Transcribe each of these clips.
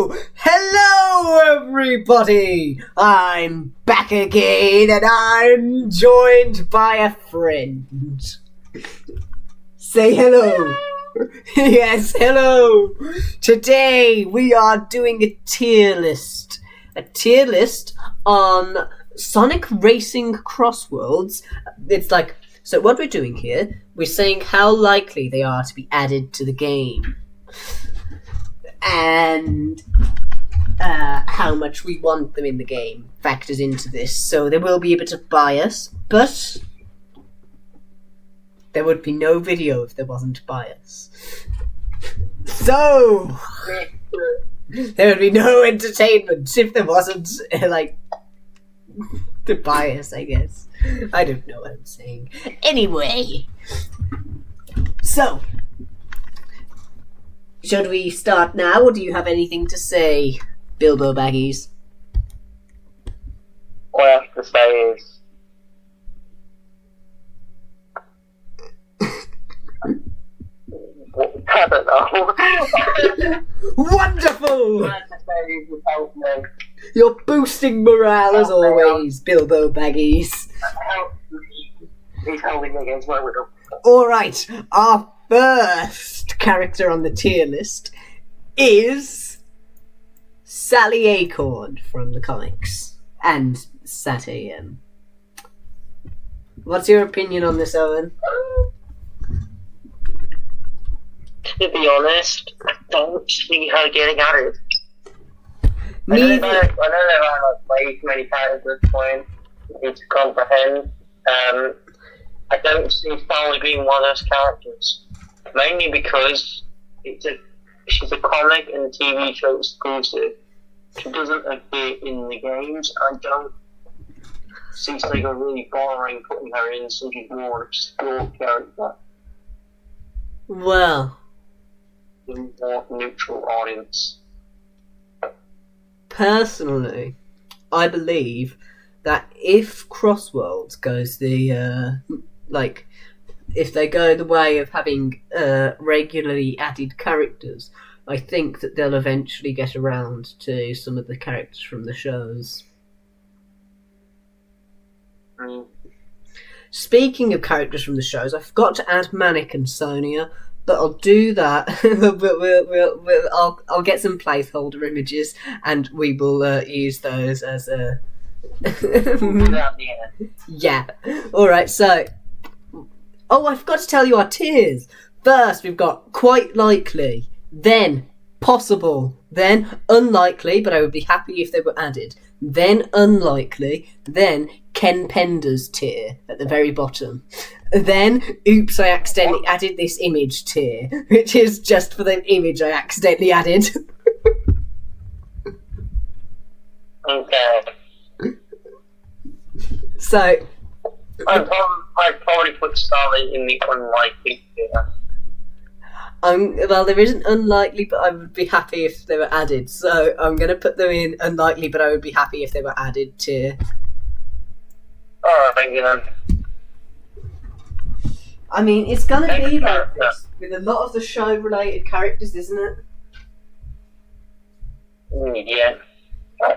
Hello everybody! I'm back again and I'm joined by a friend. Say hello. Yes, hello. Today we are doing a tier list. A tier list on Sonic Racing CrossWorlds. It's like, so what we're doing here, we're saying how likely they are to be added to the game. And how much we want them in the game factors into this. So there will be a bit of bias, but there would be no video if there wasn't bias. So there would be no entertainment if there wasn't, the bias, I guess. I don't know what I'm saying. Anyway, so should we start now, or do you have anything to say, Bilbo Baggies? All I have to say is I don't know. Wonderful! All I have to say is help me. You're boosting morale as always, Bilbo Baggies. Help me. He's helping me against my will. Alright, our first character on the tier list is Sally Acorn from the comics and Sat AM. What's your opinion on this, Owen? To be honest, I don't see her getting at it. I know Neither. there are way too many characters at this point you need to comprehend. I don't see Sally being one of those characters. Mainly because she's a comic and TV show exclusive. She doesn't appear in the games. I don't see Sega really bothering putting her in, so she's more obscure character. Well, In more neutral audience. personally, I believe that if CrossWorlds goes the if they go the way of having regularly added characters, I think that they'll eventually get around to some of the characters from the shows. Mm. Speaking of characters from the shows, I forgot to add Manic and Sonia, but I'll do that. I'll get some placeholder images, and we will use those as a. Yeah. Alright, so. Oh, I forgot to tell you our tiers. First, we've got quite likely, then possible, then unlikely, but I would be happy if they were added, then unlikely, then Ken Pender's tier at the very bottom. Then, oops, I accidentally added this image tier, which is just for the image I accidentally added. Okay. So, I'd probably put Sally in the unlikely tier. well, there isn't unlikely, but I would be happy if they were added. So I'm going to put them in unlikely, but I would be happy if they were added tier. Alright, then. I mean, it's going to be like character. this with a lot of the show-related characters, isn't it? Yeah.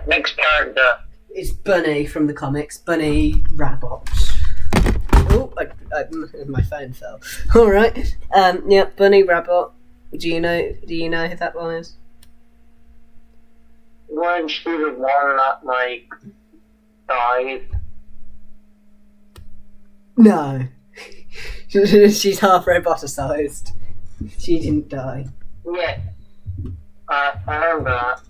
Next character. It's Bunny from the comics, Bunny Rabbit. Oh, my phone fell. All right. Yeah, Bunny Rabbit. Do you know who that one is? Weren't she the one that, died? No. She's half roboticized. She didn't die. Yeah. I remember that.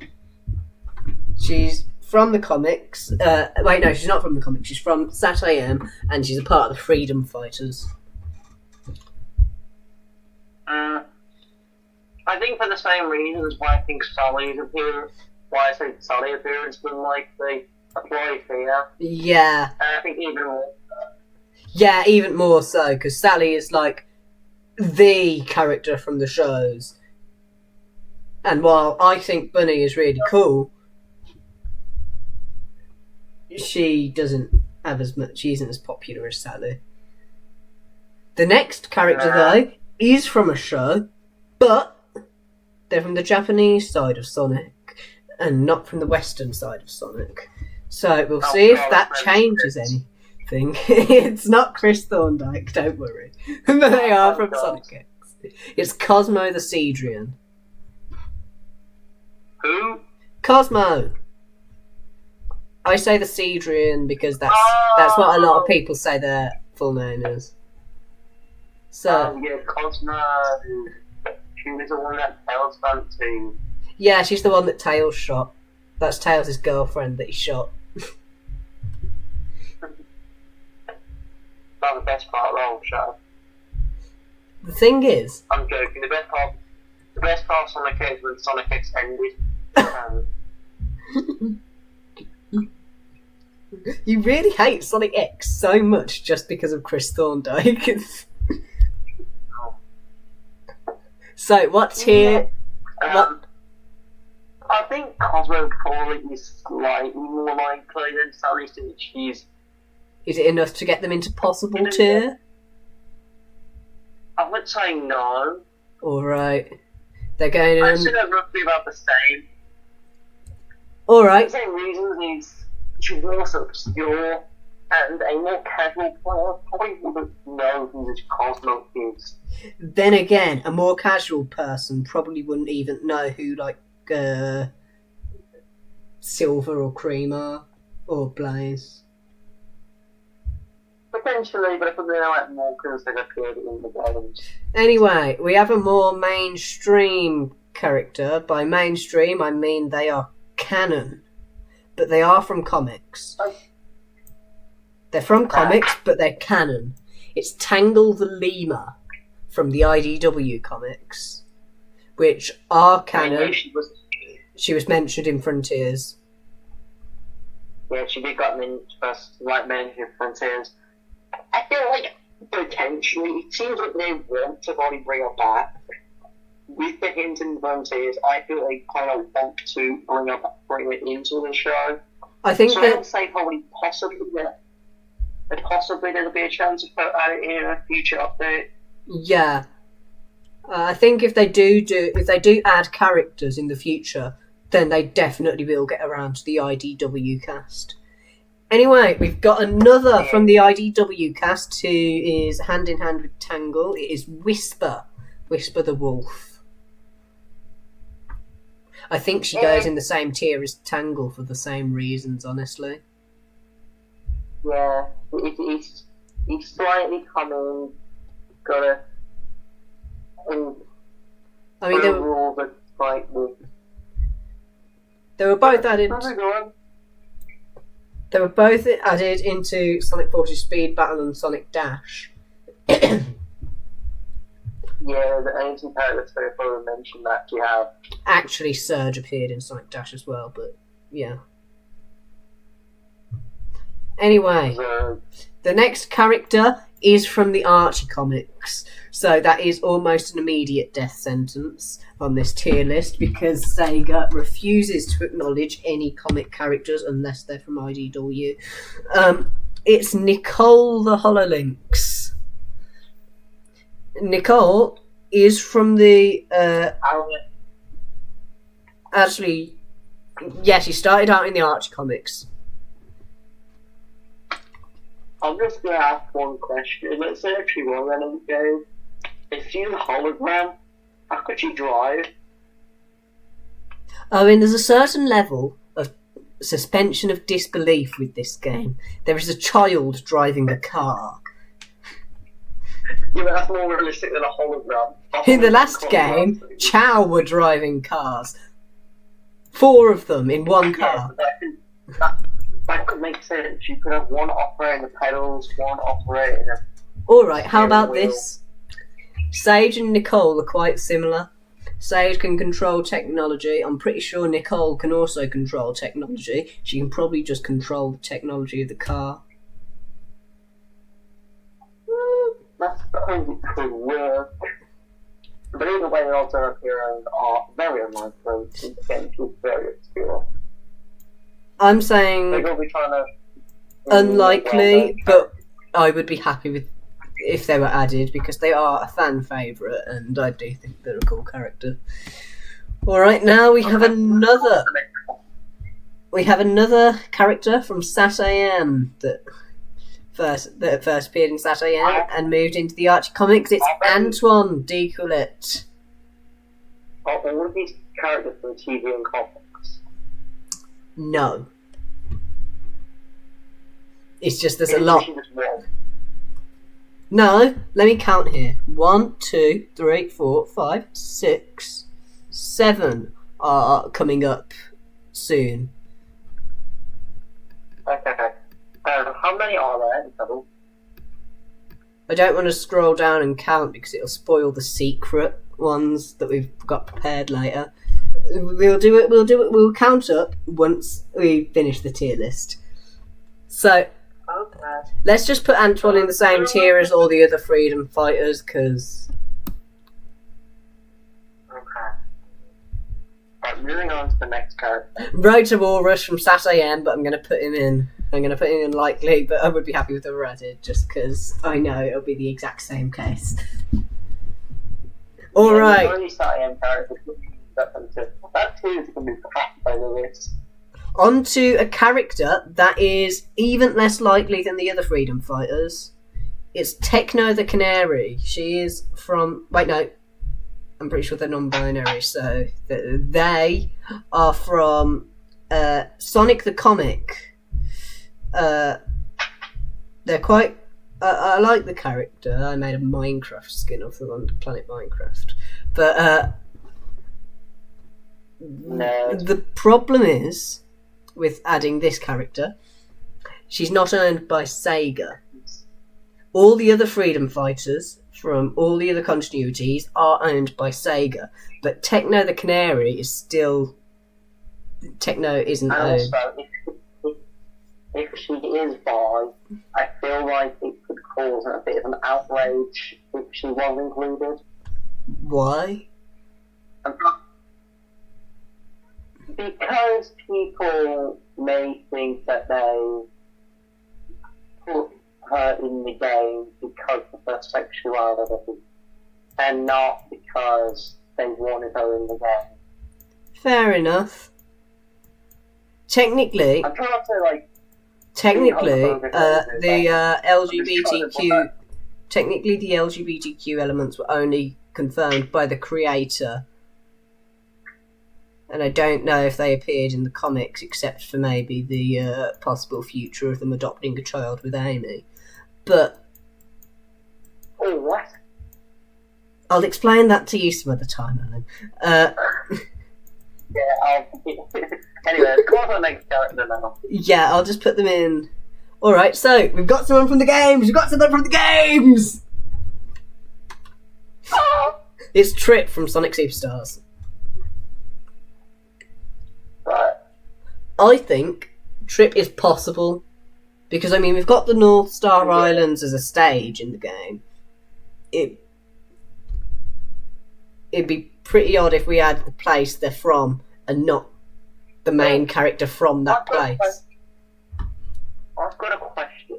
She's from the comics. Wait, no, she's not from the comics. She's from Sat AM, and she's a part of the Freedom Fighters. I think for the same reasons why I think Sully's appearance, why I say Sully appearance was likely, apply here. Yeah. And I think even more. Yeah, even more so, because Sally is like the character from the shows. And while I think Bunny is really cool, she doesn't have as much. She isn't as popular as Sally. The next character, though, is from a show, but they're from the Japanese side of Sonic. and not from the western side of Sonic. So we'll see if that changes anything. It's not Chris Thorndike, don't worry. But they are from Sonic X. It's Cosmo the Cedrian. Who? Cosmo! I say the Cedrian because that's what a lot of people say their full name is. So yeah, Cosmo. She was the one that Tails fancy. yeah, she's the one that Tails shot. That's Tails' girlfriend that he shot. Not the best part of the whole show. The thing is, I'm joking. The best part of Sonic X when Sonic X ended. You really hate Sonic X so much just because of Chris Thorndike. So, what tier? What? I think Cosmo Calling is slightly more likely than Sally Stitch. Is it enough to get them into possible tier? I would say no. Alright. They're going in. I'd say they're roughly about the same. Alright. The same reasons is she's more obscure, and a more casual player probably wouldn't know who this Cosmo is. Then again, a more casual person probably wouldn't even know who, like, Silver or Cream are, or Blaze. Potentially, but I think they're like more because they've appeared in the games. Anyway, we have a more mainstream character. By mainstream, I mean they are canon, but they are from comics. They're from comics, but they're canon. It's Tangle the Lemur from the IDW comics, which are canon. She was mentioned in Frontiers. Yeah, she did got mentioned in Frontiers. I feel like potentially it seems like they want to probably bring her back. With the hint in Frontiers, I feel they kind of want to bring it into the show. I think so that I would say probably possibly there'll be a chance of adding it in a future update. Yeah, I think if they do add characters in the future, then they definitely will get around to the IDW cast. Anyway, we've got another from the IDW cast who is hand in hand with Tangle. It is Whisper the Wolf. I think she goes in the same tier as Tangle for the same reasons, honestly. Yeah, he's slightly coming, got a. I mean, they were both added. They were both added into Sonic Forces Speed Battle and Sonic Dash. Yeah, the ancient characters I probably mentioned that you have. Actually, Surge appeared in Sonic Dash as well, but yeah. Anyway, the next character is from the Archie comics, so that is almost an immediate death sentence on this tier list because Sega refuses to acknowledge any comic characters unless they're from IDW. It's Nicole the HoloLynx. Nicole is from the actually, yeah, she started out in the Archie comics. I'm just going to ask one question. Let's say if she was in the game, if she's a hologram, how could she drive? I mean, there's a certain level of suspension of disbelief with this game. There is a child driving a car. Yeah, but that's more realistic than a hologram. In the last game, Chow were driving cars. 4 of them in one car. Yeah, that could make sense. You could have one operating the pedals, one operating the... Alright, how about this? Sage and Nicole are quite similar. Sage can control technology. I'm pretty sure Nicole can also control technology. She can probably just control the technology of the car. That's probably could work. But either way, the alternate heroes are very unlikely. Again, she's very obscure. I'm saying They're going to be trying to... unlikely, but I would be happy with if they were added because they are a fan favourite and I do think they're a cool character. Alright, now we have another we have another character from Sat AM that first appeared in Sat AM and moved into the Archie comics. It's Antoine Decollette. Are all of these characters from TV and comics? No. It's just there's a lot. No, let me count here. 1, 2, 3, 4, 5, 6, 7 are coming up soon. Okay. How many are there in total? I don't want to scroll down and count because it'll spoil the secret ones that we've got prepared later. We'll count up once we finish the tier list. So, let's just put Antoine in the same tier as all the other freedom fighters, because... Okay. Right, moving on to the next character. Road to Walrus from Sat AM, but I'm going to put him in unlikely, but I would be happy with the added, just because I know it'll be the exact same case. Alright. Only Sat AM characters. That too is going to be packed by the list. On to a character that is even less likely than the other freedom fighters. It's Techno the Canary. She is from... Wait, no. I'm pretty sure they're non-binary, so... They are from Sonic the Comic. They're quite... I like the character. I made a Minecraft skin of them on Planet Minecraft. But the problem is... with adding this character, she's not owned by Sega. All the other freedom fighters from all the other continuities are owned by Sega, but Techno the Canary is still... Techno isn't owned. Also, if she is bi, I feel like it could cause a bit of an outrage if she was included. Why? Because people may think that they put her in the game because of her sexuality, and not because they wanted her in the game. Fair enough. Technically, I'm trying to say, like, the LGBTQ... Technically, the LGBTQ elements were only confirmed by the creator. And I don't know if they appeared in the comics, except for maybe the possible future of them adopting a child with Amy. But... Oh, what? I'll explain that to you some other time, Alan. Yeah, anyway, come on to the next character now. Yeah, I'll just put them in. Alright, so, we've got someone from the games! It's Trip from Sonic Superstars. Right. I think Trip is possible because, I mean, we've got the North Star Islands as a stage in the game. It'd be pretty odd if we had the place they're from and not the main character from that place. I've got a question.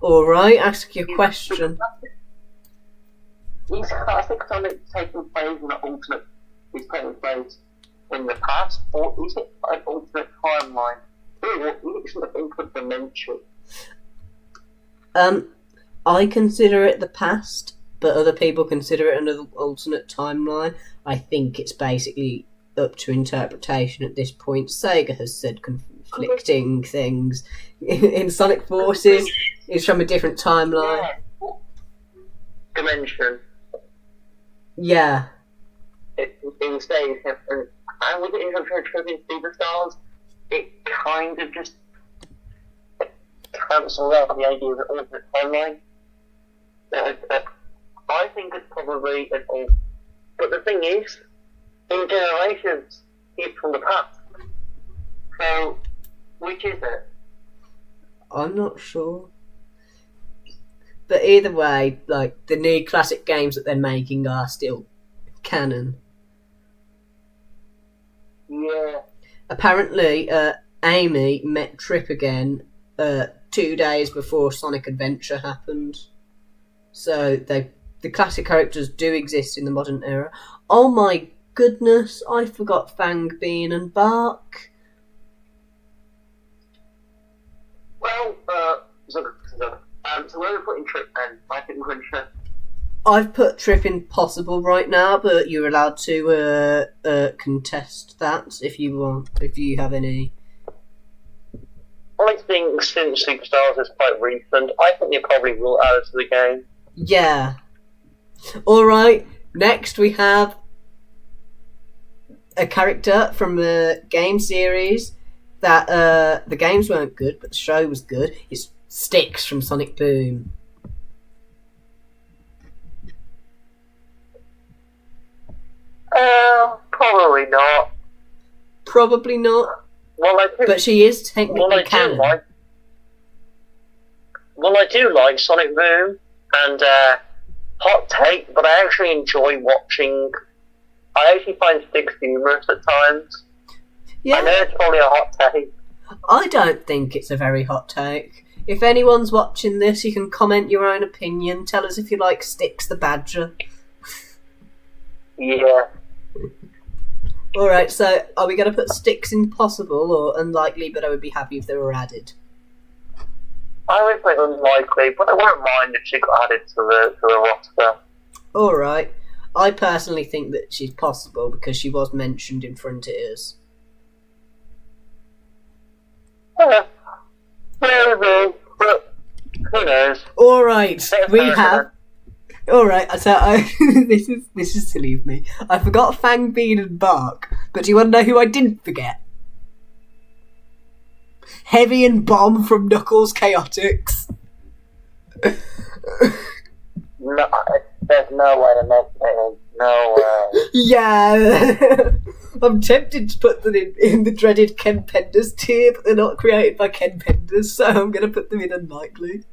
Alright, ask your question. Is classic Sonic taking place in the alternate? Is taking place in the past, or is it an alternate timeline? Or is it an alternate dimension? I consider it the past, but other people consider it another alternate timeline. I think it's basically up to interpretation at this point. Sega has said conflicting things. In Sonic Forces, it's from a different timeline. Yeah. Dimension. Yeah. In stage, and with it in Trillion Superstars, it kind of just cancels out the idea of an alternate timeline. I think it's probably an alternate. But the thing is, in Generations, it's from the past. So, which is it? I'm not sure. But either way, like, the new classic games that they're making are still canon. Yeah. Apparently, Amy met Trip again 2 days before Sonic Adventure happened. So the classic characters do exist in the modern era. Oh my goodness, I forgot Fang, Bean and Bark. So where are we putting Trip then? I think we're going Trip. I've put Trip in possible right now, but you're allowed to contest that if you want, if you have any. I think since Superstars is quite recent, I think they probably will add it to the game. Yeah. Alright, next we have a character from the game series that the games weren't good, but the show was good. It's Styx from Sonic Boom. Probably not. Probably not. Well, but she is technically canon. I do like Sonic Boom, and hot take, but I actually enjoy watching. I actually find Styx humorous at times. Yeah. I know it's probably a hot take. I don't think it's a very hot take. If anyone's watching this, you can comment your own opinion. Tell us if you like Styx the Badger. Yeah. Alright, so are we going to put Styx in possible or unlikely, but I would be happy if they were added? I would say unlikely, but I wouldn't mind if she got added to the roster. Alright. I personally think that she's possible because she was mentioned in Frontiers. Yeah. Maybe, but who knows? Alright, we have... Alright, so this is silly of me. I forgot Fang, Bean and Bark, but do you want to know who I didn't forget? Heavy and Bomb from Knuckles Chaotix. No, there's no way to make it. No way. Yeah. I'm tempted to put them in the dreaded Ken Penders tier, but they're not created by Ken Penders, so I'm going to put them in unlikely.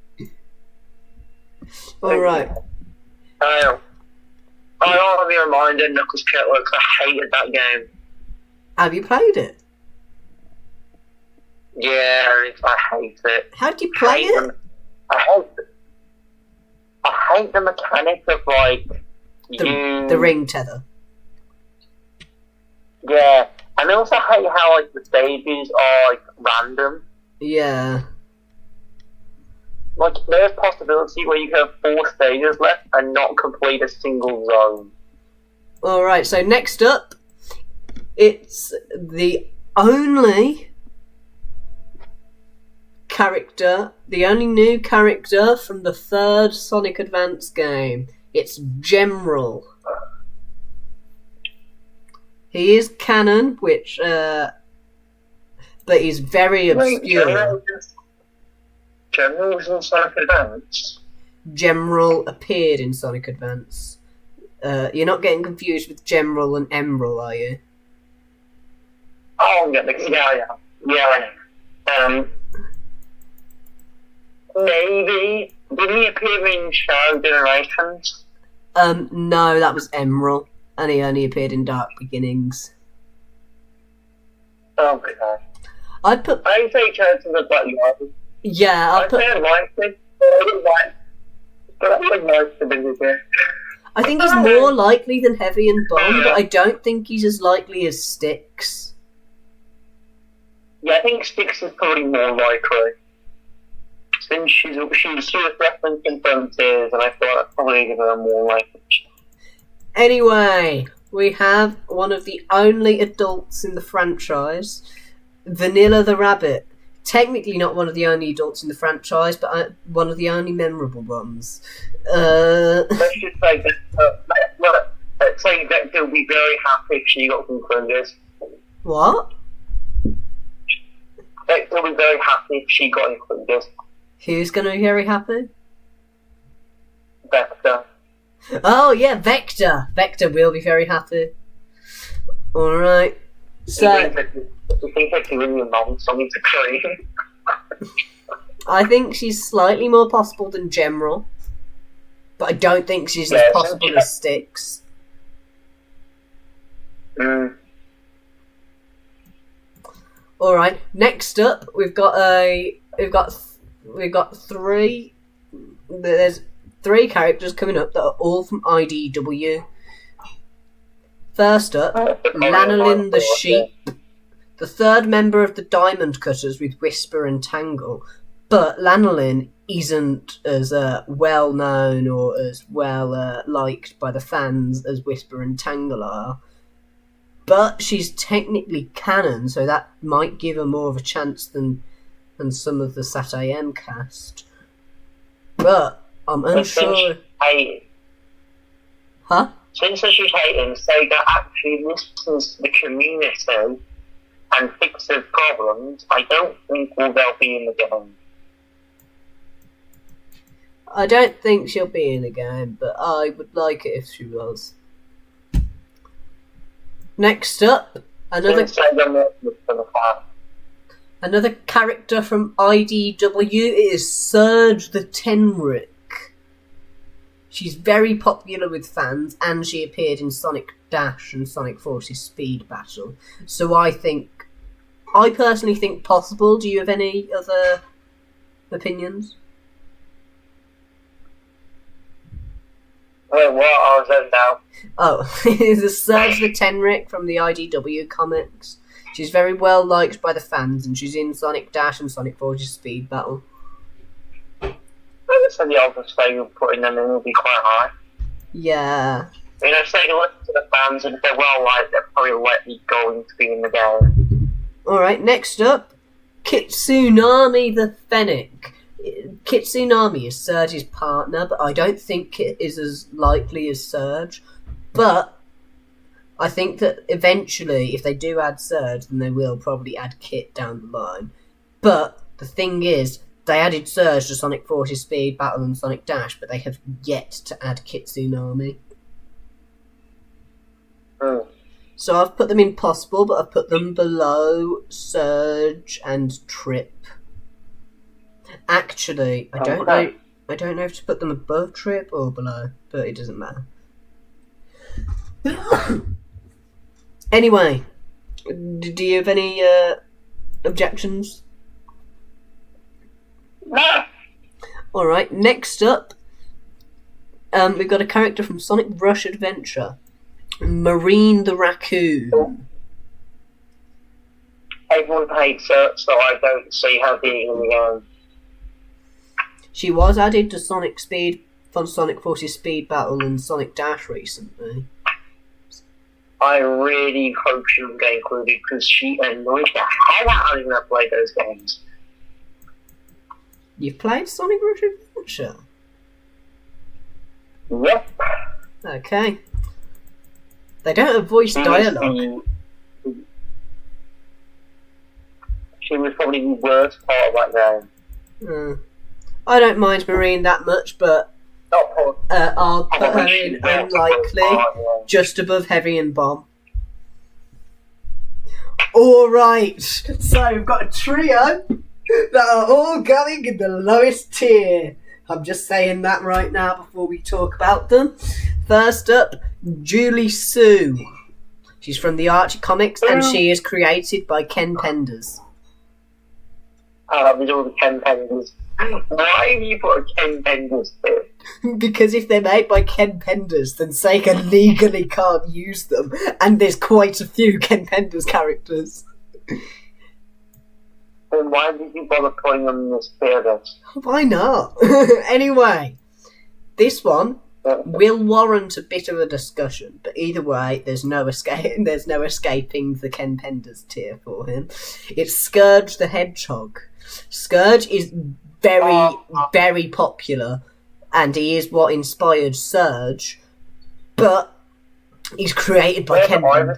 Alright. I want to be reminded Knuckles Chaotix. I hated that game. Have you played it? Yeah, I hate it. How do you play it? I hate the mechanic of like the ring tether. Yeah, and I also hate how like the stages are like random. Yeah. Like there's a possibility where you can have 4 stages left and not complete a single zone. Alright, so next up, it's the only new character from the 3rd Sonic Advance game. It's Gemral. He is canon, but he's very obscure. Gemral was in Sonic Advance? Gemral appeared in Sonic Advance. You're not getting confused with Gemral and Emerald, are you? Oh, yeah. Maybe. Did he appear in Shadow Generations? No, that was Emerald, and he only appeared in Dark Beginnings. Okay. I'd say Chance in the Black Yard. Yeah, I'd say I liked it. But I would like to be there. I think he's more likely than Heavy and Bomb, but I don't think he's as likely as Styx. Yeah, I think Styx is probably more likely. Since she was referenced in Frontiers, and I thought I'd probably give her a more likely. Anyway, we have one of the only adults in the franchise, Vanilla the Rabbit. Technically not one of the only adults in the franchise, but one of the only memorable ones. Let's just say that, let's say Vector would be very happy if she got some Klingers. What? Vector would be very happy if she got any Klingers. Who's going to be very happy? Vector. Oh, yeah, Vector. Vector will be very happy. Alright. So... You think I can win your mom something to cream? I think she's slightly more possible than Gemral, but I don't think she's as possible as Styx. Alright, next up we've got three. There's 3 characters coming up that are all from IDW. First up, Lanolin the Sheep, the 3rd member of the Diamond Cutters with Whisper and Tangle. But Lanolin isn't as well known or as well liked by the fans as Whisper and Tangle are. But she's technically canon, so that might give her more of a chance than some of the Sat AM cast. But I'm unsure. Huh? Since she's hating, Sega actually listens to the community and fixes problems. I don't think they'll be in the game. I don't think she'll be in the game, but I would like it if she was. Next up, another character from IDW is Surge the Tenric. She's very popular with fans, and she appeared in Sonic Dash and Sonic Forces Speed Battle. So I personally think possible. Do you have any other opinions? Wait, what? I was zoned out. Oh, it's a Surge the Tenric from the IDW comics. She's very well liked by the fans, and she's in Sonic Dash and Sonic Forces Speed Battle. I would say the odds of putting them in will be quite high. Yeah. You know, Sega listen to the fans, and if they're well liked, they'll probably let me go to be in the game. Alright, next up, Kitsunami the Fennec. Kitsunami is Surge's partner, but I don't think Kit is as likely as Surge. But I think that eventually, if they do add Surge, then they will probably add Kit down the line. But the thing is, they added Surge to Sonic Forces Speed Battle and Sonic Dash, but they have yet to add Kitsunami. So I've put them in possible, but I've put them below Surge and Trip. Actually, I don't know if to put them above Trip or below, but it doesn't matter. Anyway, do you have any objections? No. Alright, next up, we've got a character from Sonic Rush Adventure, Marine the Raccoon. Everyone hates her, so I don't see her being in the game. She was added to Sonic Forces Speed Battle and Sonic Dash recently. I really hope she will get included because she annoys the hell out of me when I play those games. You've played Sonic Rush Adventure? Yep. Okay. They don't have voice dialogue. She was probably the worst part of that game. I don't mind Marine that much, but I'll put her in unlikely, just above Heavy and Bomb. Alright, so we've got a trio that are all going in the lowest tier. I'm just saying that right now before we talk about them. First up, Julie Sue. She's from the Archie comics, and she is created by Ken Penders. I love all the Ken Penders. Why have you put a Ken Penders there? Because if they're made by Ken Penders, then Sega legally can't use them, and there's quite a few Ken Penders characters. Then why did you bother putting them in this tier? Why not? Anyway, this one will warrant a bit of a discussion, but either way, there's no escaping the Ken Penders tier for him. It's Scourge the Hedgehog. Scourge is very, very popular, and he is what inspired Surge, but he's created by Ken Penders.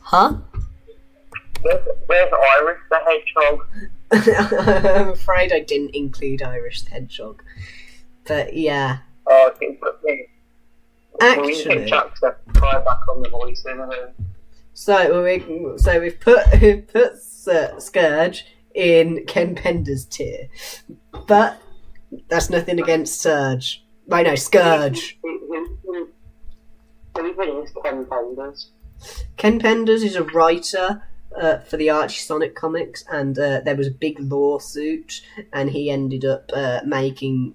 Huh? Where's Irish the Hedgehog? I'm afraid I didn't include Irish the Hedgehog. But yeah. Oh, okay, but actually, try back on the voice in. So we've put Scourge in Ken Penders tier, but that's nothing against Surge. I know Scourge. Who is Ken Penders? Ken Penders is a writer for the Archie Sonic comics, and there was a big lawsuit, and he ended up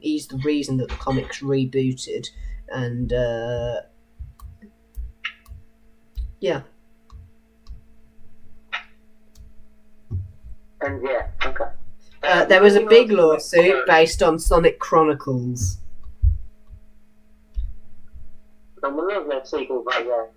he's the reason that the comics rebooted, and yeah. And yeah, okay. There was a big lawsuit based on Sonic Chronicles. Someone knows their sequels like that.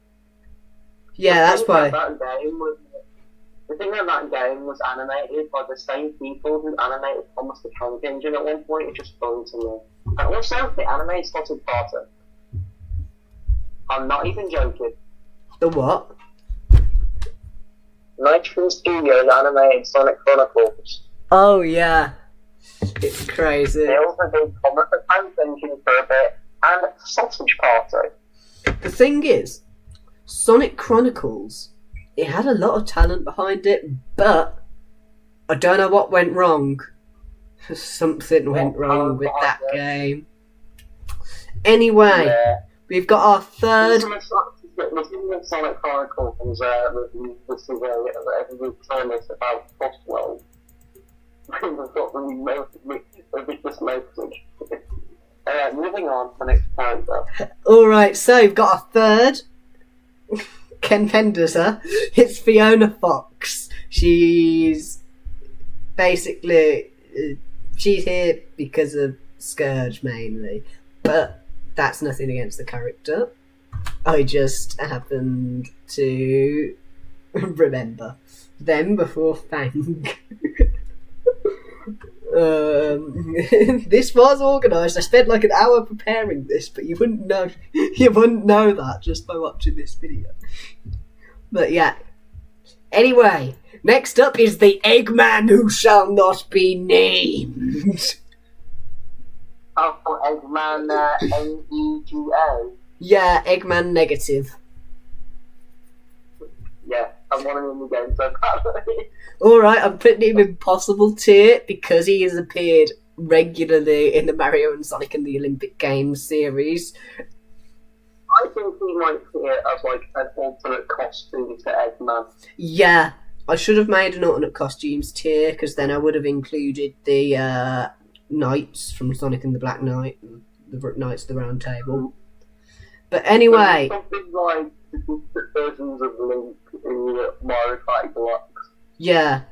Yeah, that's why. The thing about that game was animated by the same people who animated Thomas the Tank Engine at one point. It just funny to me. And also, they animated Sonic Barton. I'm not even joking. The what? Nitro Studios animated Sonic Chronicles. Oh yeah, it's crazy. They also did Thomas the Tank Engine for a bit, and Sausage Party. The thing is, Sonic Chronicles, it had a lot of talent behind it, but I don't know what went wrong. Something went wrong with that game. Anyway, we've got our third. The thing with Sonic Chronicles, this is every time it's about CrossWorlds. We've got the biggest message. Moving on to the next character. Alright, so we've got our third contender. It's Fiona Fox. She's basically she's here because of Scourge mainly, but that's nothing against the character. I just happened to remember them before Fang. This was organised. I spent like an hour preparing this, but you wouldn't know. You wouldn't know that just by watching this video. But yeah. Anyway, next up is the Eggman who shall not be named. Oh, Eggman, N-E-G-A. Yeah, Eggman negative. Yeah, I'm one of them in the game, so Alright, I'm putting him in possible tier because he has appeared regularly in the Mario and Sonic and the Olympic Games series. I think he might appear as like an alternate costume to Eggman. Yeah, I should have made an alternate costumes tier because then I would have included the Knights from Sonic and the Black Knight, the Knights of the Round Table. But anyway, something like the versions of Link in Mario Kart Deluxe. Yeah.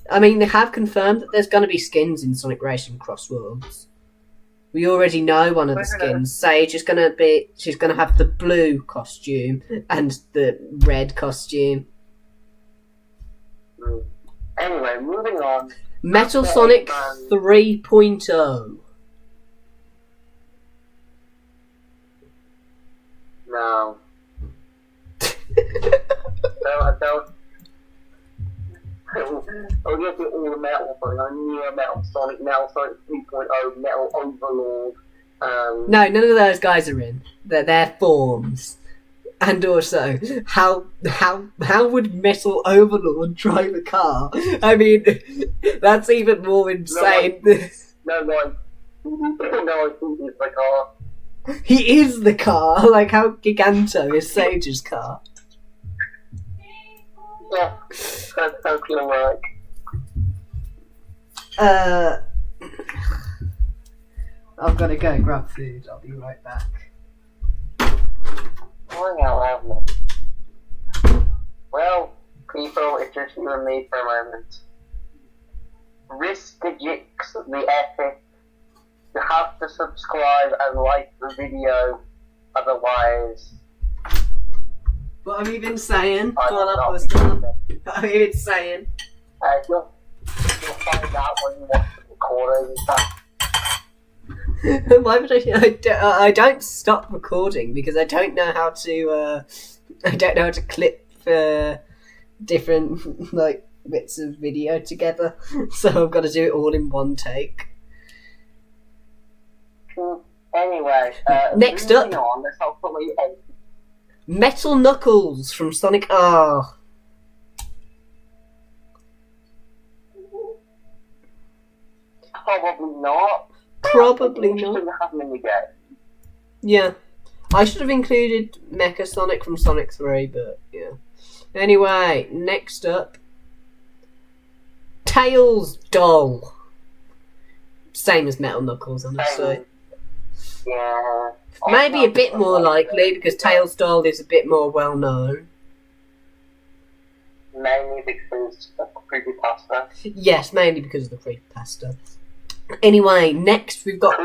I mean, they have confirmed that there's going to be skins in Sonic Racing CrossWorlds. We already know one of the skins. Sage is going to be... She's going to have the blue costume and the red costume. Anyway, moving on. Metal Sonic 3.0. No. I don't. I'll get to all the metal thing. I knew Metal Sonic 3.0, Metal Overlord. No, none of those guys are in. They're forms. And also, how would Metal Overlord drive a car? I mean, that's even more insane. No, I think he's the car. He is the car. Like how Giganto is Sage's car. Yeah, that's how it's gonna work. I've got to go grab food. I'll be right back. Going out loud. Well, people, it's just you and me for a moment. Risk the Jix, the epic. You have to subscribe and like the video, otherwise. What have you been saying? What have you been saying? You'll find out when you watch the recording and stuff. Why would I don't stop recording because I don't know how to clip different like bits of video together, so I've got to do it all in one take. Anyway, next up, on, let's hopefully end. Metal Knuckles from Sonic R. Probably not. Probably not. Shouldn't have him in the game. Yeah, I should have included Mecha Sonic from Sonic 3, but yeah. Anyway, next up, Tails Doll. Same as Metal Knuckles, honestly. Yeah. Maybe a bit more likely because Tails Doll is a bit more well known. mainly because of creepypasta. Yes, mainly because of the creepypasta. Anyway, next we've got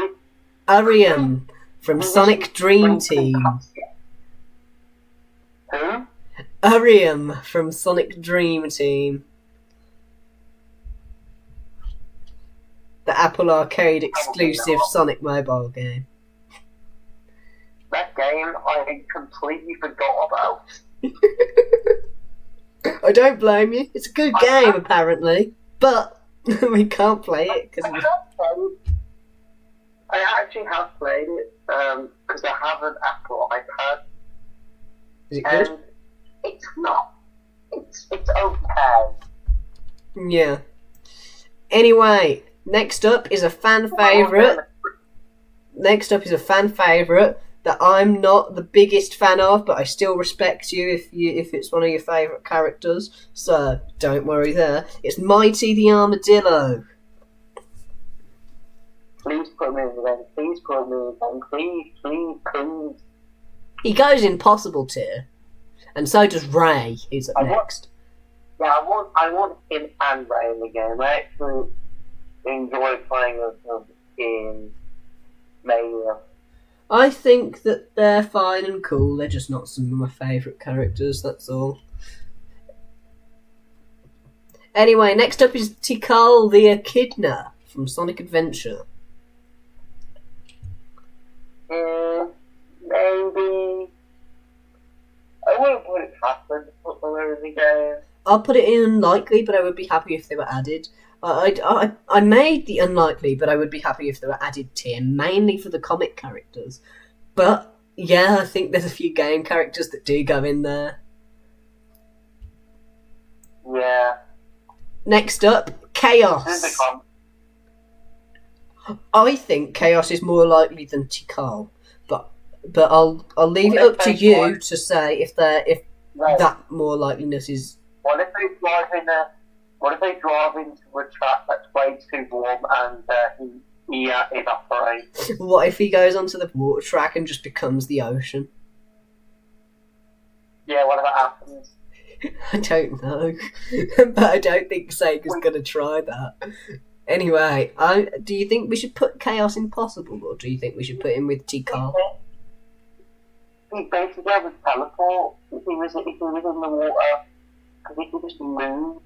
Arium from Sonic Dream Team. Who? Arium from Sonic Dream Team. The Apple Arcade exclusive Sonic mobile game. That game I completely forgot about. I don't blame you. It's a good game, apparently. But we can't play it because I actually have played it because I have an Apple iPad. Is it good? And it's not. It's okay. Yeah. Anyway, next up is a fan favourite. Next up is a fan favourite that I'm not the biggest fan of, but I still respect you if it's one of your favourite characters. So don't worry there. It's Mighty the Armadillo. Please put me in again. Please put me in again. Please. He goes impossible tier, and so does Ray. He's up next. I want him and Ray in the game. I actually enjoy playing with them in Mania. I think that they're fine and cool. They're just not some of my favourite characters. That's all. Anyway, next up is Tikal the Echidna from Sonic Adventure. Maybe. I wouldn't put it past them to put them in the game. I'll put it in unlikely, but I would be happy if they were added. I made the unlikely, but I would be happy if they were added tier, mainly for the comic characters. But yeah, I think there's a few game characters that do go in there. Yeah. Next up, Chaos. I think Chaos is more likely than Tikal, but I'll leave it up to you to say if that more likeliness is. What if they drive into a track that's way too warm and he evaporates? What if he goes onto the water track and just becomes the ocean? Yeah, what if that happens? I don't know, but I don't think Sega's gonna try that. Anyway, do you think we should put Chaos Impossible, or do you think we should put him with Tikal? He basically has a teleport if he was in the water, because he could just move.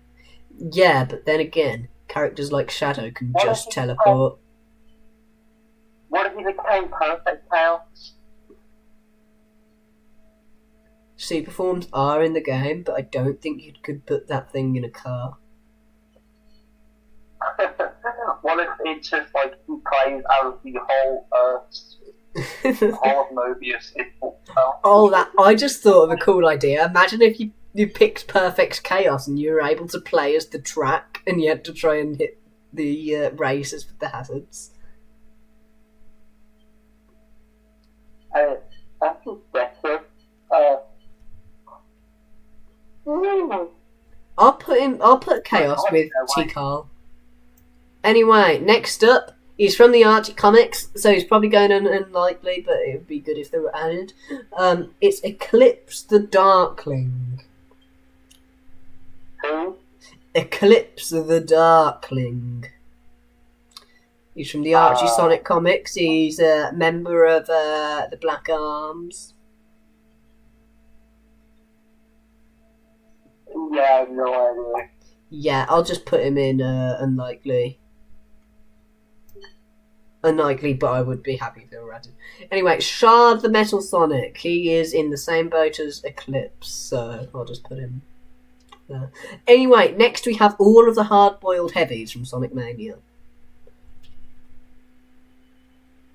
Yeah, but then again, characters like Shadow can just teleport. What if he became perfect Chaos? Super forms are in the game, but I don't think you could put that thing in a car. What if it's just like he plays out of the whole Earth? The whole of Mobius is I just thought of a cool idea. Imagine if you picked Perfect Chaos and you were able to play as the track and you had to try and hit the races with the hazards. That's better. I'll put Chaos with Tikal. Anyway, next up, he's from the Archie comics, so he's probably going on unlikely, but it would be good if they were added. It's Eclipse the Darkling. Who? Eclipse the Darkling. He's from the Archie Sonic comics. He's a member of the Black Arms. Yeah, I have no idea. Yeah, I'll just put him in unlikely. Unlikely, but I would be happy if they were added. Anyway, Shard the Metal Sonic. He is in the same boat as Eclipse, so I'll just put him there. Anyway, next we have all of the hard-boiled heavies from Sonic Mania.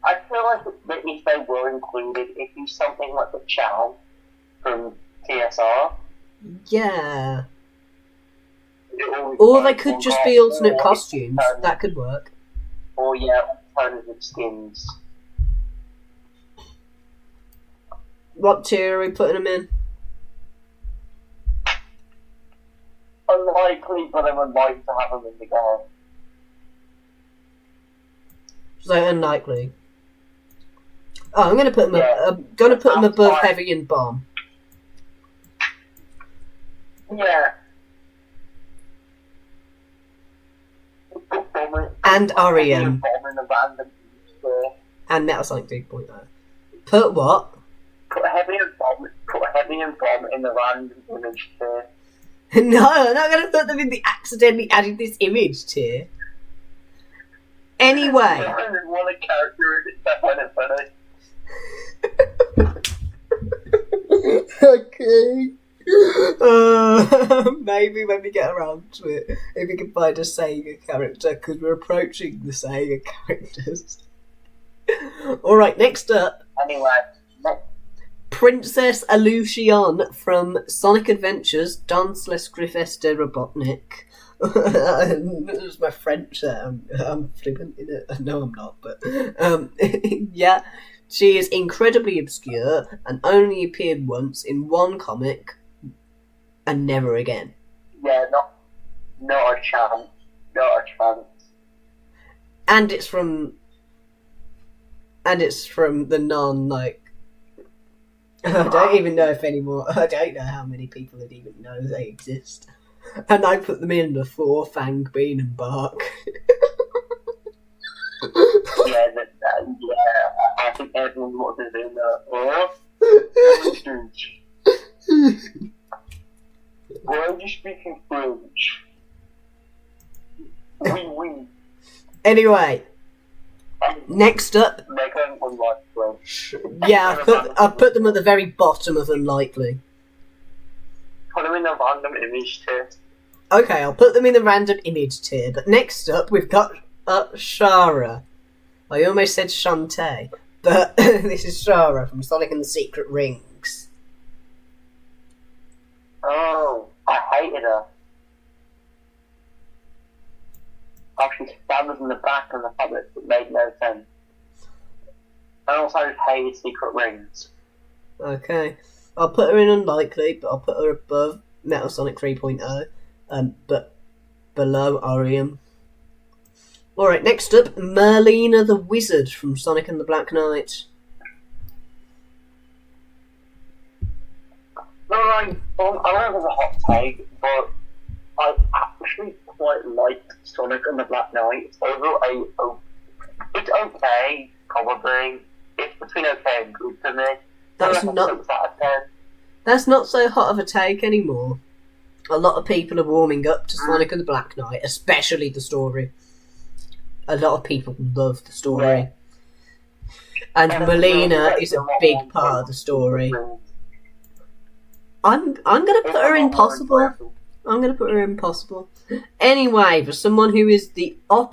I feel like if they were included, it'd be something like the Chow from TSR. Yeah. Or they could just be alternate costumes. That could work. Or yeah, alternative skins. What tier are we putting them in? Unlikely, but I would like to have them in the game. So unlikely. Oh, I'm gonna put them above Heavy and Bomb. Yeah. And Orion. Bomb in the random image tier. And Metal Sonic 3.0. Put what? Put heavy and bomb in the random image tier. No, I'm not going to put them in the accidentally added this image tier. Anyway. I didn't want a character in it, I find it funny. Okay. Maybe when we get around to it, if we can find a Sega character, because we're approaching the Sega characters. Alright, next up. Anyway, Princess Alucion from Sonic Adventures, Dans les Griffes de Robotnik. That was my French there. I'm flippant in it. No, I'm not, but yeah. She is incredibly obscure and only appeared once in one comic and never again. Yeah, not a chance. Not a chance. And it's from the non, I don't even know if anymore. I don't know how many people that even know they exist. And I put them in before Fang, Bean and Bark. Yeah, I think everyone wants to do that. Why are you speaking French? Oui. Anyway, next up. Yeah, I've put them at the very bottom of unlikely. Put them in the random image tier. Okay, I'll put them in the random image tier. But next up, we've got Shara. I almost said Shantae, but this is Shara from Sonic and the Secret Rings. Oh, I hated her. Actually, stabbers in the back and the puppets that made no sense. I also hated Secret Rings. Okay, I'll put her in unlikely, but I'll put her above Metal Sonic 3.0, but below Orion. Alright, next up, Merlina the Wizard from Sonic and the Black Knight. I don't know if it's a hot take, but I actually quite liked Sonic and the Black Knight. It's okay, probably. It's between okay and good for me. That's not so hot of a take anymore. A lot of people are warming up to Sonic and the Black Knight, especially the story. A lot of people love the story. Yeah. And Merlina is a big part of the story. I'm gonna put her in possible. I'm gonna put her in possible. Anyway, for someone who is on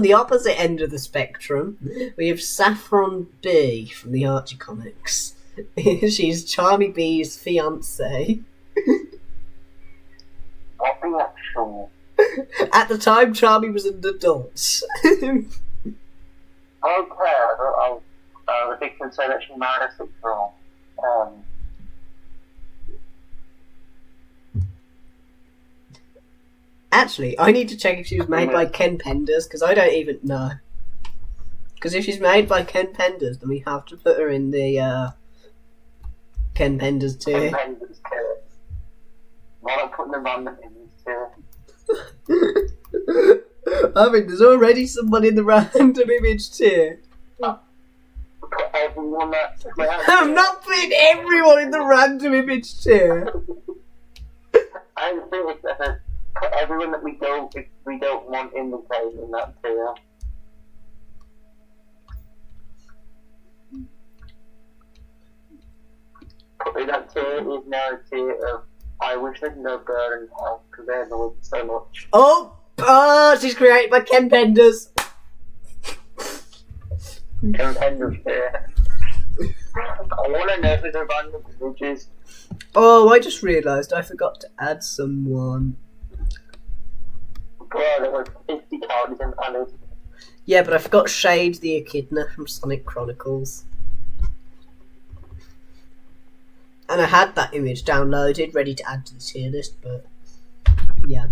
the opposite end of the spectrum, we have Saffron B from the Archie comics. She's Charmy B's fiancée. At the time, Charmy was an adult. Okay, the big concern that she married a 6-year-old. Actually, I need to check if she was made by Ken Penders, because I don't even know. Because if she's made by Ken Penders, then we have to put her in the Ken Penders tier. Ken Penders tier. Why not putting them on the image tier? I mean, there's already someone in the random image tier. Put everyone that... I'm not putting everyone in the random image tier. I think it's put everyone that we don't want in the game in that tier. Putting that tier is now a tier of I wish there's no girl in hell because they annoyed so much. Oh, she's created by Ken Penders. Ken Penders tier. I want to know if there's a random images. Oh, I just realised I forgot to add someone. Bro, there were 50 characters in added. Yeah, but I forgot Shade the Echidna from Sonic Chronicles. And I had that image downloaded, ready to add to the tier list, but yeah.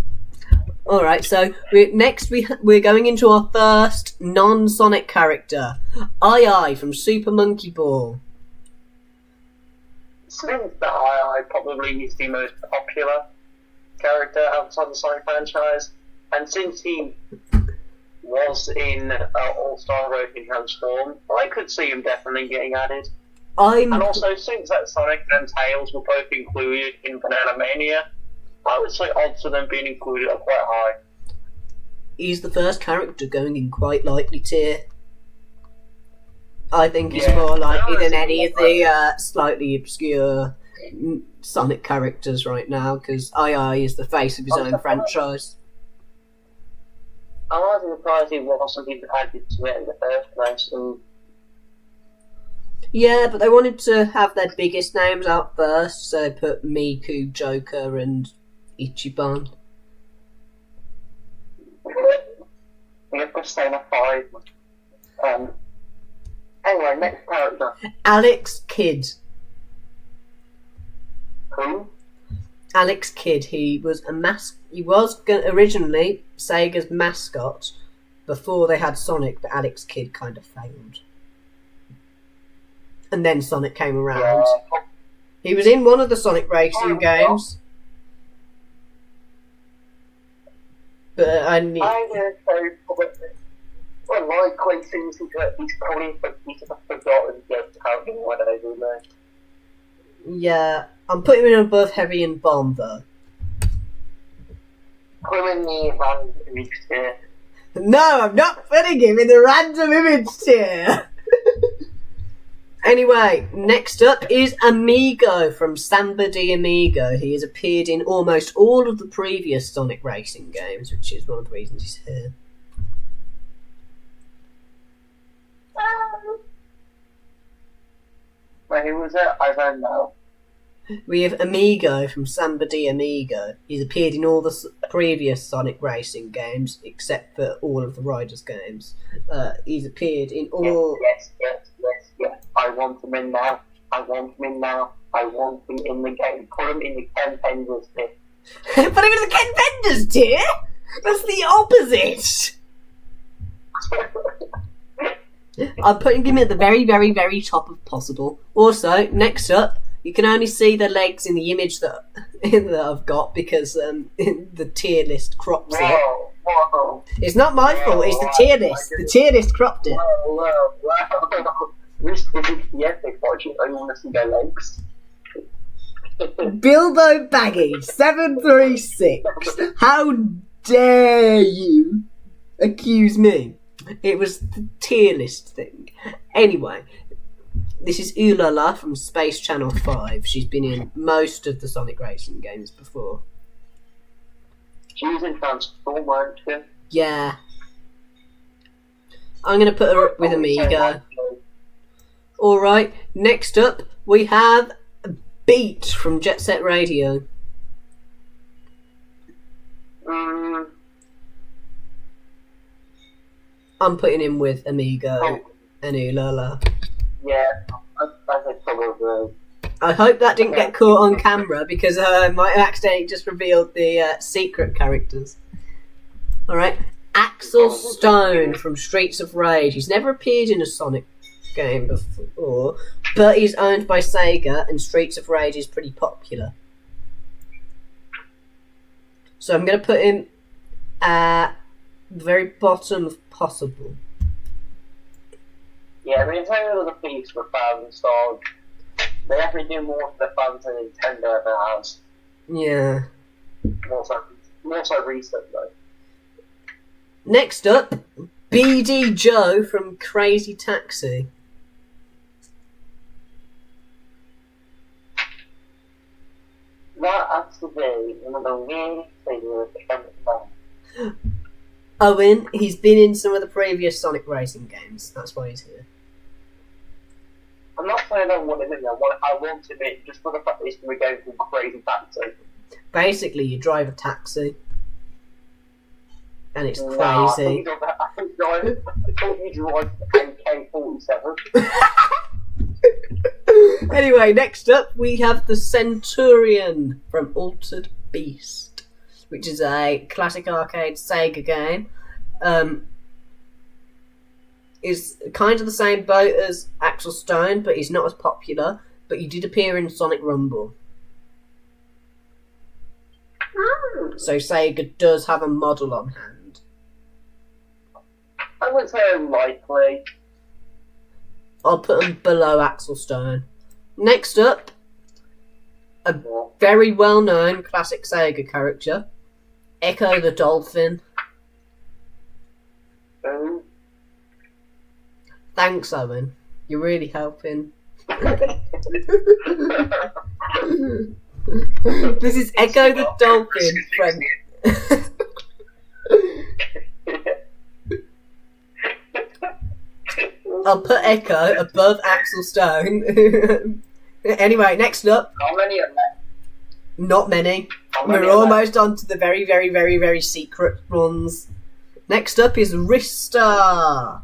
Alright, so we're going into our first non-Sonic character, Ai from Super Monkey Ball. Since the Ai probably is the most popular character outside the Sonic franchise, and since he was in All-Star Racing Transform, I could see him definitely getting added. I'm And also, since that Sonic and Tails were both included in Banana Mania, I would say odds of them being included are quite high. he's the first character going in quite likely tier. I think he's Yeah. more likely No, than it's any of more the slightly obscure Sonic characters right now, because II is the face of his own franchise. I wasn't surprised he wasn't even added to it in the first place. And Yeah, but they wanted to have their biggest names out first, so they put Miku, Joker, and Ichiban. we have Persona 5. Anyway, next character. Alex Kidd. Who? Alex Kidd. He was originally Sega's mascot before they had Sonic, but Alex Kidd kind of failed. And then Sonic came around. Yeah. He was in one of the Sonic Racing games. But I'm going to say probably, likely since he's probably forgotten just how he went over there. yeah, I'm putting him above Heavy and Bomb though. Put him in the random image tier. No, I'm not putting him in the random image tier. Anyway, next up is Amigo from Samba de Amigo. He has appeared in almost all of the previous Sonic Racing games, which is one of the reasons he's here. Wait, who was it? I don't know. We have Amigo from Samba de Amigo. He's appeared in all the previous Sonic Racing games, except for all of the Riders games. He's appeared in all... Yes. I want him in now. I want him in the game. Put him in the Ken Penders tier. Put him in the Ken Penders tier? That's the opposite! I'm putting him at the very, very, very top of possible. Also, next up, you can only see the legs in the image that I've got because the tier list crops it. Whoa. It's not my fault, it's the tier list. The tier list cropped it. Whoa. This is the epic watching. I want to see their legs. Bilbo Baggage 736. How dare you accuse me? It was the tier list thing. Anyway, this is Ulala from Space Channel 5. She's been in most of the Sonic Racing games before. She was in Transform, weren't she? Yeah. I'm going to put her up with Amigo. Alright, next up we have Beat from Jet Set Radio. I'm putting him with Amigo and Ulala. Yeah, I think probably. I hope that didn't get caught on camera because I might have accidentally just revealed the secret characters. Alright, Axel Stone from Streets of Rage. He's never appeared in a Sonic game before, but he's owned by Sega and Streets of Rage is pretty popular. So I'm going to put him at the very bottom of possible. Yeah, I mean, it's only the piece for fans, so they definitely do more for the fans than Nintendo ever has. Yeah. More so recent, though. Next up, BD Joe from Crazy Taxi. That has to be one of the really things that Owen, he's been in some of the previous Sonic Racing games. That's why he's here. I'm not saying I don't want him in there. I want him in just for the fact that he's going to be going from Crazy Taxi. Basically, you drive a taxi. And it's crazy. I thought you drive AK-47. Anyway, next up we have the Centurion from Altered Beast, which is a classic arcade Sega game. Is kind of the same boat as Axel Stone, but he's not as popular. But he did appear in Sonic Rumble. So Sega does have a model on hand. I would say unlikely. I'll put him below Axel Stone. Next up, a very well-known classic Sega character, Echo the Dolphin. Thanks, Owen. You're really helping. This is Echo the Dolphin from... I'll put Echo above Axel Stone. Anyway, next up. How many are there? Not many. We're almost on to the very, very, very, very secret ones. Next up is Rista.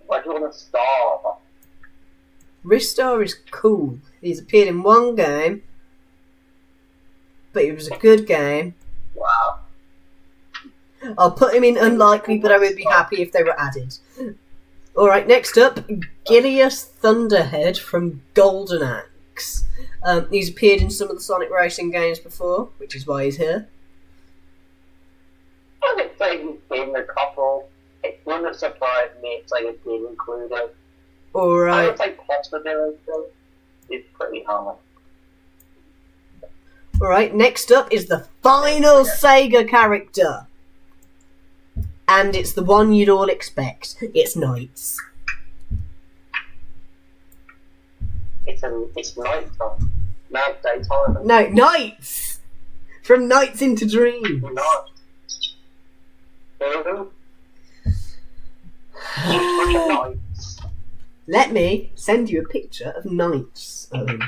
Why do you want to start? Rista is cool. He's appeared in one game, but it was a good game. Wow. I'll put him in unlikely, but I would be happy if they were added. Alright, next up, Gilius Thunderhead from Golden Axe. He's appeared in some of the Sonic Racing games before, which is why he's here. I would say he's been a couple. It wouldn't surprise me if it's been included. Alright. I would say possibility is pretty high. Alright, next up is the final Sega character. And it's the one you'd all expect. It's Knights. It's night time. Now daytime. No, Knights! From Nights into Dreams. Night. Nights. Let me send you a picture of Knights, Owen.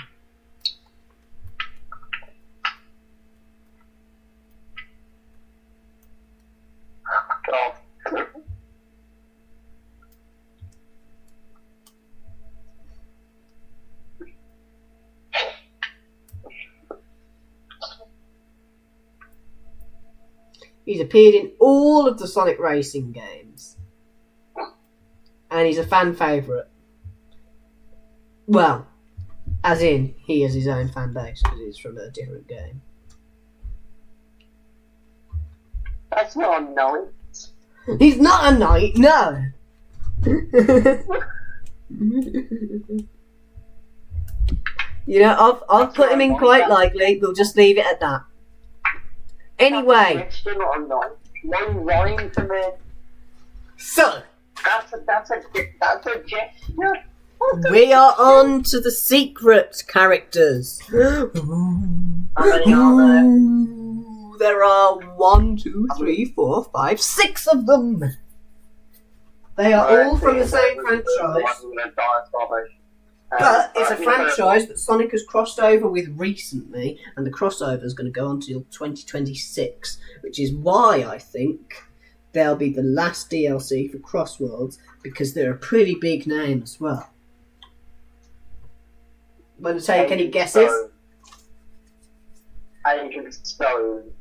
God. He's appeared in all of the Sonic Racing games. And he's a fan favourite. Well, as in, he has his own fan base because he's from a different game. That's not a knight. He's not a knight, no! You know, I've put him in quite likely. We'll just leave it at that. Anyway. That's not a knight. No rhyme to me. So. That's a gesture. We are on to the secret characters. How many are there? There are 1, 2, 3, 4, 5, 6 of them. They are all from the same franchise. But it's a franchise that Sonic has crossed over with recently, and the crossover is going to go on until 2026, which is why I think they'll be the last DLC for CrossWorlds, because they're a pretty big name as well. Want to take any guesses? Agent Stone.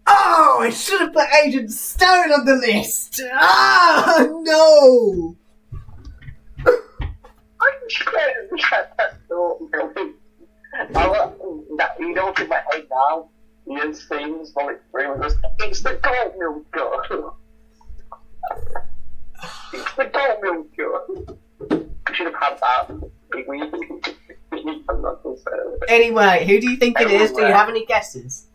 Oh, I should have put Agent Stone on the list! Ah, no! I'm scared that thought, really. You don't in my head now. Ian sings while it's bringing us. It's the gold milk girl. It's the gold milk girl. I should have had that. I'm not going to say it. Anyway, who do you think it is? Do you have any guesses?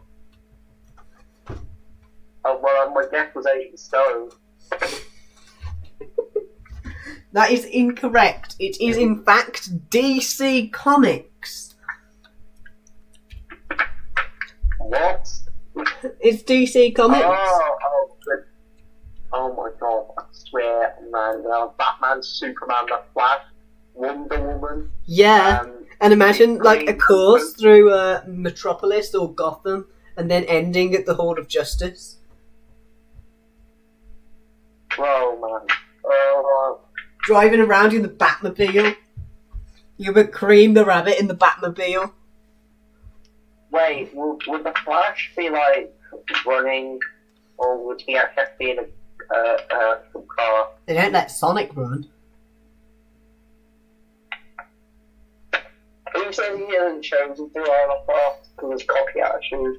Oh, well, my guess was Agent Stone. That is incorrect. It is in fact DC Comics. What? It's DC Comics. Oh my god, I swear, man. Batman, Superman, The Flash, Wonder Woman. Yeah, and imagine like a course through Metropolis or Gotham and then ending at the Hall of Justice. Oh man. Oh, driving around in the Batmobile. You would cream the rabbit in the Batmobile. Wait, would the Flash be like running, or would he actually have to be in a car? They don't let Sonic run. Who said he hasn't chosen to run a car because it's copycat shoes?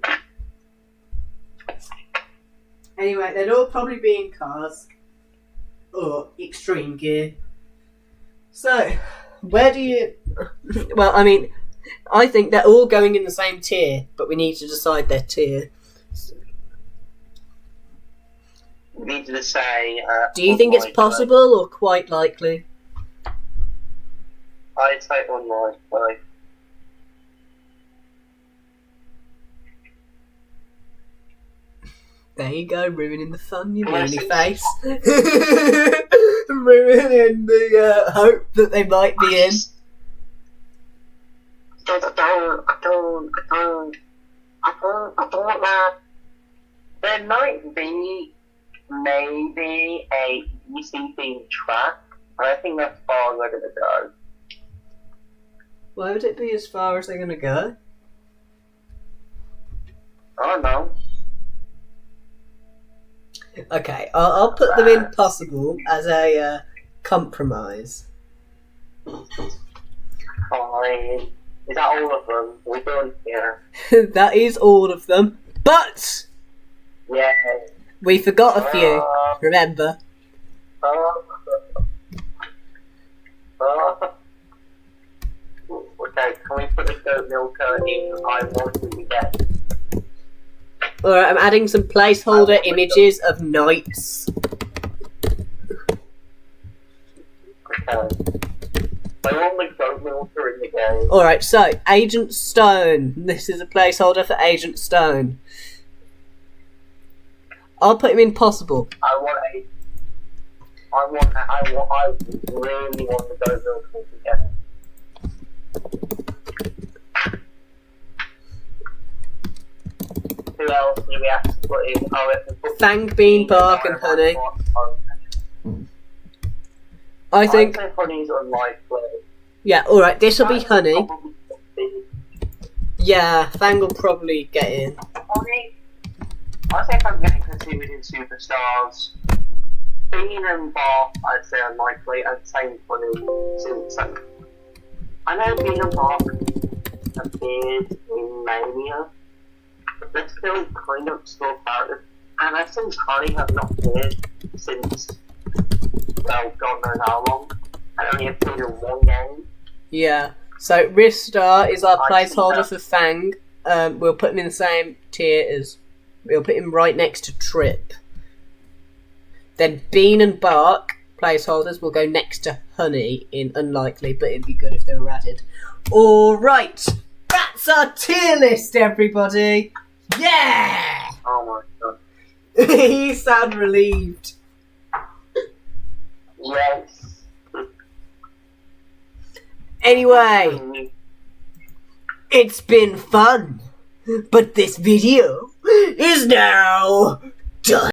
Anyway, they'd all probably be in cars or extreme gear. So, where do you... Well, I mean, I think they're all going in the same tier, but we need to decide their tier. We need to say... Do you think it's possible or quite likely? I'd say unlikely. There you go, ruining the fun, you meanie face. Ruining the hope that they might be in. I don't know. There might be maybe a DC themed track, but I think that's far they're gonna go. Why would it be as far as they're gonna go? I don't know. Okay, I'll put them in possible as a compromise. Fine. Is that all of them? We're done here. That is all of them. But Yeah. we forgot a few, remember? Okay, can we put the goat milker in? I want to get. Alright, I'm adding some placeholder images of knights. Okay. I want the goat milker in the game. Alright, so, Agent Stone. This is a placeholder for Agent Stone. I'll put him in possible. I really want the goat milker together. Who else do we have to put in? Oh, we have to put Fang, Bean, Bark, and Honey. I think... Honey's unlikely. Yeah, alright, this will be Honey. Probably be- Yeah, Fang will probably get in. Honey, I think I'm getting considered in superstars. Bean and Bark, I'd say unlikely, and same Honey, since I know Bean and Bark appeared in Mania, but they're still kind of still characters. And I think Honey have not appeared since, well, God knows how long. I only appeared in one game. Yeah. So, Ristar is our I placeholder see for Fang. We'll put him in the same tier as... We'll put him right next to Trip. Then Bean and Bark, placeholders, will go next to Honey in unlikely, but it'd be good if they were added. Alright! That's our tier list, everybody! Yeah! Oh my god. You sound relieved. Yes. Anyway, it's been fun, but this video is now done.